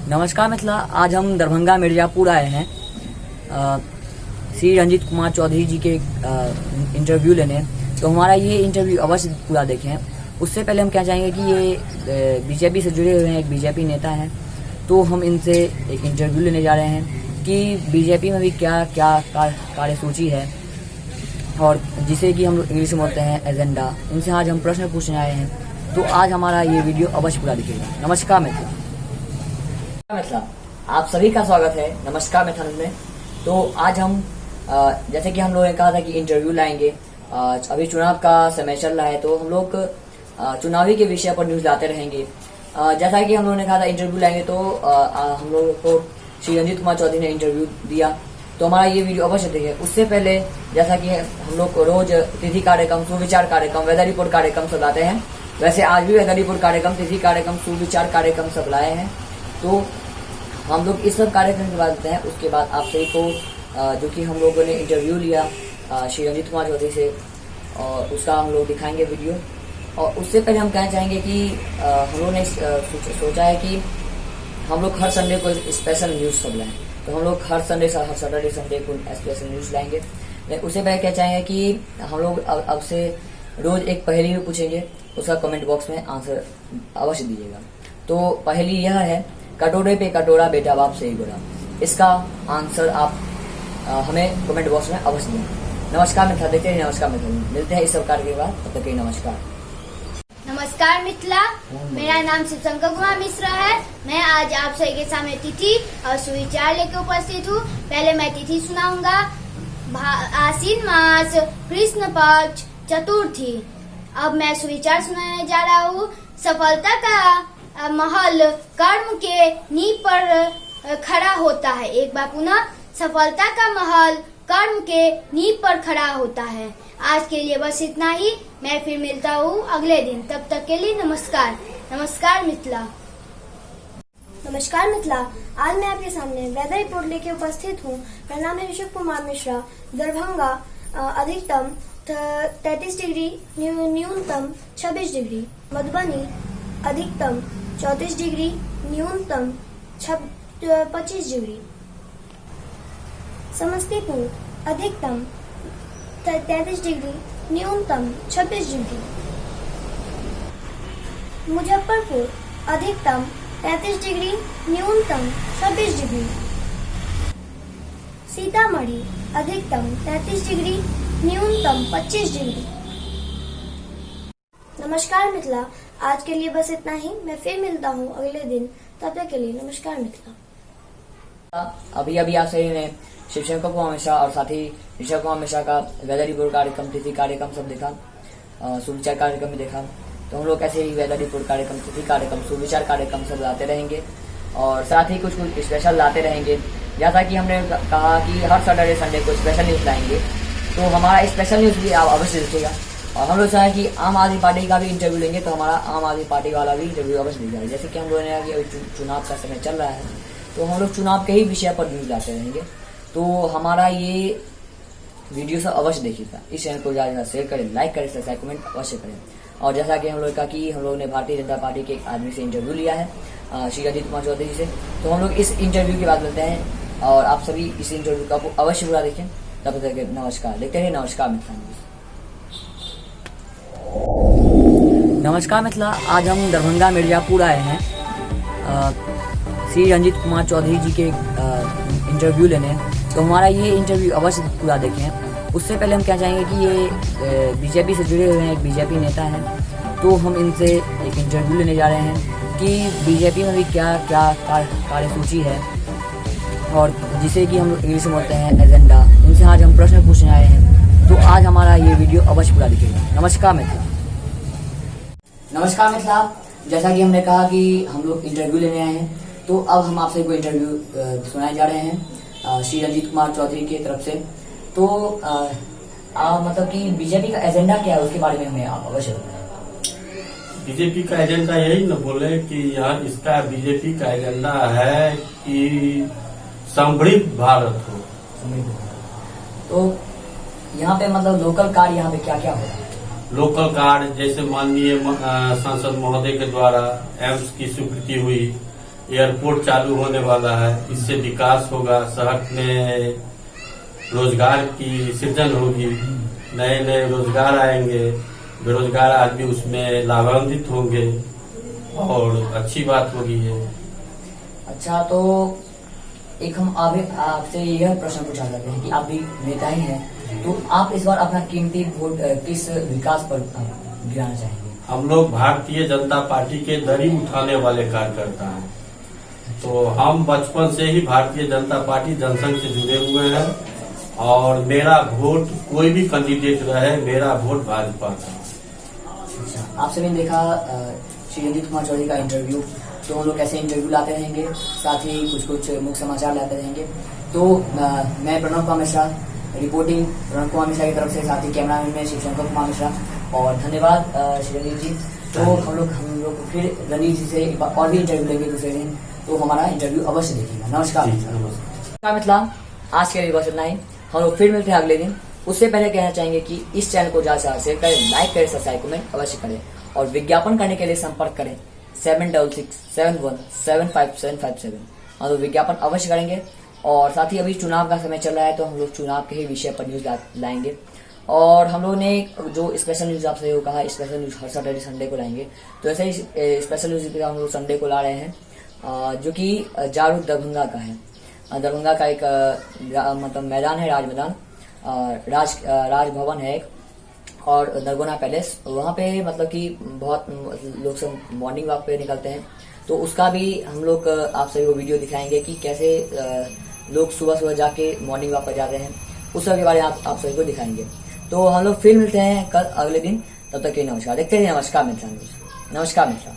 नमस्कार मिथिला। आज हम दरभंगा मिर्जापुर आए हैं श्री रंजीत कुमार चौधरी जी के इंटरव्यू लेने। तो हमारा ये इंटरव्यू अवश्य पूरा देखें। उससे पहले हम क्या चाहेंगे कि ये बीजेपी से जुड़े हुए हैं, एक बीजेपी नेता हैं, तो हम इनसे एक इंटरव्यू लेने जा रहे हैं कि बीजेपी में भी क्या क्या कार्यसूची है और जिसे कि हम लोग इंग्लिश में बोलते हैं एजेंडा। इनसे आज हम प्रश्न पूछने आए हैं, तो आज हमारा ये वीडियो अवश्य पूरा दिखेगा। नमस्कार मिथिला। आप सभी का स्वागत है नमस्कार मिथिला में। तो आज हम जैसे कि हम लोगों ने कहा था कि इंटरव्यू लाएंगे। अभी चुनाव का समय चल रहा है, तो हम लोग चुनावी के विषय पर न्यूज लाते रहेंगे। जैसा कि हम लोगों ने कहा था इंटरव्यू लाएंगे, तो हम लोगों को श्री रंजीत कुमार चौधरी ने इंटरव्यू दिया, तो हमारा ये वीडियो अवश्य देखें। उससे पहले जैसा कि हम लोग रोज तिथि कार्यक्रम, सुविचार कार्यक्रम, वेदर रिपोर्ट कार्यक्रम सब लाते हैं, वैसे आज भी वेदर रिपोर्ट कार्यक्रम, तिथि कार्यक्रम, सुविचार कार्यक्रम सब लाए हैं। तो हम लोग इस सब कार्यक्रम के बाद देते हैं। उसके बाद आप सभी को जो कि हम लोगों ने इंटरव्यू लिया श्री रंजीत कुमार चौधरी से, और उसका हम लोग दिखाएंगे वीडियो। और उससे पहले हम कहना चाहेंगे कि हम लोगों ने सोचा है कि हम लोग हर संडे को स्पेशल न्यूज सब लाएं। तो हम लोग हर सैटरडे संडे को स्पेशल न्यूज लाएंगे। उससे पहले क्या चाहेंगे कि हम लोग अब से रोज एक पहेली भी पूछेंगे, उसका कमेंट बॉक्स में आंसर अवश्य दीजिएगा। तो पहेली यह है, कटोरे पे कटोरा बेटा बाप से ही गोरा। इसका आंसर आप हमें कमेंट बॉक्स में अवश्य दें। नमस्कार मिथिला देखते हैं। नमस्कार मिथिला मिलते हैं इस सब कार्य के बाद, तब तक के नमस्कार। नमस्कार मिथिला, मेरा नाम शिवशंकर कुमार मिश्रा है। मैं आज आप सभी के सामने तिथि और सुविचार लेकर उपस्थित हूँ। पहले मैं तिथि सुनाऊंगा। आश्विन मास कृष्ण पक्ष चतुर्थी। अब मैं सुविचार सुनाने जा रहा हूँ। सफलता का महल कर्म के नींव पर खड़ा होता है। एक बार पुनः, सफलता का महल कर्म के नींव पर खड़ा होता है। आज के लिए बस इतना ही। मैं फिर मिलता हूँ अगले दिन, तब तक के लिए नमस्कार। नमस्कार मिथिला। नमस्कार मिथिला, आज मैं आपके सामने वेदर रिपोर्ट लेके उपस्थित हूँ। मेरा नाम है ऋषभ कुमार मिश्रा। दरभंगा अधिकतम 33 डिग्री, न्यूनतम 26 डिग्री। मधुबनी अधिकतम 34 डिग्री, न्यूनतम 25 डिग्री। समस्तीपुर अधिकतम 33 डिग्री, न्यूनतम 26 डिग्री। मुजफ्फरपुर अधिकतम 33 डिग्री, न्यूनतम 26 डिग्री। सीतामढ़ी अधिकतम 33 डिग्री, न्यूनतम 25 डिग्री। नमस्कार मिथिला, आज के लिए बस इतना ही। मैं फिर मिलता हूँ अगले दिन, तब तक के लिए नमस्कार मिथिला। अभी आप सही ने शिवशंकर कुमार मिश्रा और साथ ही ऋषभ कुमार मिश्रा का वेदर रिपोर्ट कार्यक्रम, तिथि कार्यक्रम सब देखा, सुविचार कार्यक्रम भी देखा। तो हम लोग ऐसे ही वेदर रिपोर्ट कार्यक्रम, तिथि कार्यक्रम, सुविचार कार्यक्रम सब लाते रहेंगे और साथ ही कुछ स्पेशल लाते रहेंगे। जैसा कि हमने कहा कि हर सैटरडे संडे को स्पेशल न्यूज लाएंगे, तो हमारा स्पेशल न्यूज भी आप अवश्य देखिएगा। और हम लोग चाहें कि आम आदमी पार्टी का भी इंटरव्यू लेंगे, तो हमारा आम आदमी पार्टी वाला भी इंटरव्यू अवश्य दी जाएगा। जैसे कि हम लोगों ने अभी चुनाव का समय चल रहा है, तो हम लोग चुनाव के ही विषय पर न्यूज लाते रहेंगे। तो हमारा ये वीडियो सब अवश्य देखिएगा। इस चैनल को ज़्यादा शेयर करें, लाइक करें, सब्सक्राइब, कमेंट अवश्य करें। और जैसा कि हम लोग कहा कि हम लोगों ने भारतीय जनता पार्टी के एक आदमी से इंटरव्यू लिया है, श्री रंजीत कुमार चौधरी से। तो हम लोग इस इंटरव्यू के बाद मिलते हैं और आप सभी इस इंटरव्यू का अवश्य पूरा देखें। तब तक नमस्कार। देखते हैं नमस्कार मिथिला। नमस्कार मिथिला, आज हम दरभंगा मिर्जापुर आए हैं श्री रंजीत कुमार चौधरी जी के इंटरव्यू लेने। तो हमारा ये इंटरव्यू अवश्य पूरा देखें। उससे पहले हम क्या चाहेंगे कि ये बीजेपी से जुड़े हुए हैं, एक बीजेपी नेता हैं, तो हम इनसे एक इंटरव्यू लेने जा रहे हैं कि बीजेपी में भी क्या क्या कार्यसूची है और जिसे कि हम इंग्लिश में बोलते हैं एजेंडा। इनसे आज हम प्रश्न पूछने आए हैं, तो आज हमारा ये वीडियो अवश्य पूरा दिखेगा। नमस्कार मिथिला। नमस्कार मिथिला, जैसा कि हमने कहा कि हम लोग इंटरव्यू लेने आए हैं, तो अब हम आपसे कोई इंटरव्यू सुनाए जा रहे हैं श्री रंजीत कुमार चौधरी की तरफ से। तो मतलब कि बीजेपी का एजेंडा क्या है, उसके बारे में हमें आप अवश्य बताएं। बीजेपी का एजेंडा यही न बोले कि यहाँ इसका बीजेपी का एजेंडा है कि समृद्ध भारत हो। तो यहाँ पे मतलब लोकल कार्य यहाँ पे क्या क्या हो रहा है? लोकल कार्य जैसे माननीय सांसद महोदय के द्वारा एम्स की स्वीकृति हुई, एयरपोर्ट चालू होने वाला है। इससे विकास होगा, शहर में रोजगार की सृजन होगी, नए नए रोजगार आएंगे, बेरोजगार आदमी उसमें लाभान्वित होंगे और अच्छी बात होगी ये। अच्छा, तो एक हम आपसे यह प्रश्न पूछा करते हैं कि आप भी नेता ही हैं, तो आप इस बार अपना कीमती वोट किस विकास पर गिराना चाहेंगे? हम लोग भारतीय जनता पार्टी के दरी उठाने वाले कार्यकर्ता हैं, तो हम बचपन से ही भारतीय जनता पार्टी जनसंघ से जुड़े हुए हैं और मेरा वोट कोई भी कैंडिडेट रहे, मेरा वोट भाजपा का। अच्छा, आपसे मैंने देखा श्री रंजीत कुमार चौधरी का इंटरव्यू, तो हम लोग ऐसे इंटरव्यू लाते रहेंगे, साथ ही कुछ मुख्य समाचार लाते रहेंगे। तो मैं प्रणव कुमार मिश्रा, रिपोर्टिंग प्रणव कुमार मिश्रा की तरफ से, साथ ही कैमरामैन में शिवशंकर कुमार मिश्रा, और धन्यवाद श्री रंजीत जी। तो हम लोग फिर रंजीत जी से और भी इंटरव्यू लेंगे दूसरे दिन, तो हमारा इंटरव्यू अवश्य देखिएगा। नमस्कार। नमस्कार मिथिला, आज के लिए बस इतना ही, हम लोग फिर मिलते हैं अगले दिन। उससे पहले कहना चाहेंगे कि इस चैनल को ज्यादा से शेयर करें, लाइक करें, सब्सक्राइब कमेंट अवश्य करें, और विज्ञापन करने के लिए संपर्क करें 7667175757। हम लोग विज्ञापन अवश्य करेंगे। और साथ ही अभी चुनाव का समय चल रहा है, तो हम लोग चुनाव के ही विषय पर न्यूज लाएंगे। और हम लोगों ने जो स्पेशल न्यूज आपसे वो कहा, स्पेशल न्यूज हर सैटरडे संडे को लाएंगे, तो ऐसे ही स्पेशल न्यूज हम लोग संडे को ला रहे हैं, जो कि जारूद दरभंगा का है। दरभंगा का एक मतलब मैदान है, राज मैदान, राज भवन है एक, और नरगोना पैलेस, वहाँ पे मतलब कि बहुत लोग सब मॉर्निंग वॉक पे निकलते हैं, तो उसका भी हम लोग आप सभी को वीडियो दिखाएंगे कि कैसे लोग सुबह सुबह जाके मॉर्निंग वॉक पर जाते हैं, उस सब के बारे में आप सभी को दिखाएंगे। तो हम लोग फिर मिलते हैं कल अगले दिन, तब तक के नमस्कार। देखते हैं नमस्कार मित्रा। नमस्कार मित्रा।